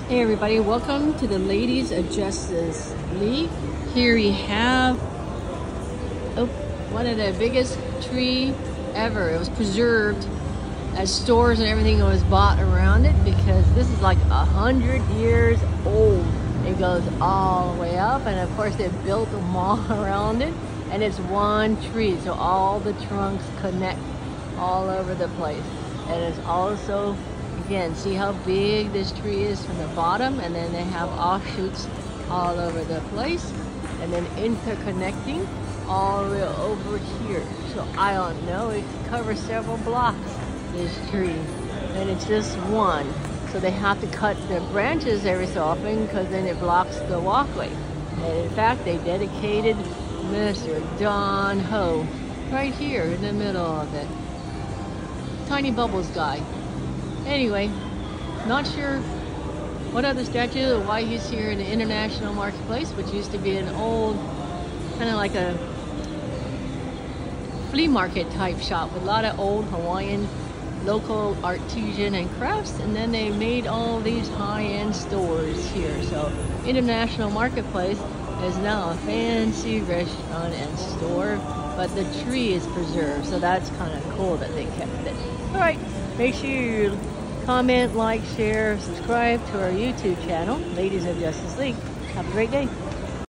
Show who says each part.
Speaker 1: Hey everybody, welcome to the Ladies of Justice League. Here we have one of the biggest tree ever. It was preserved as stores and everything was bought around it because this is like 100 years old. It goes all the way up, and of course they built a mall around it, and it's one tree, so all the trunks connect all over the place. And it's also, again, see how big this tree is from the bottom, and then they have offshoots all over the place, and then interconnecting all the way over here. So I don't know, it covers several blocks, this tree, and it's just one. So they have to cut the branches every so often because then it blocks the walkway. And in fact, they dedicated Mr. Don Ho right here in the middle of it. Tiny Bubbles guy. Anyway, not sure what other statue or why he's here in the International Marketplace, which used to be an old, kind of like a flea market type shop with a lot of old Hawaiian local artisan and crafts, and then they made all these high-end stores here. So International Marketplace is now a fancy restaurant and store, but the tree is preserved, so that's kind of cool that they kept it. All right, make sure you comment, like, share, subscribe to our YouTube channel, Ladies of Justice League. Have a great day.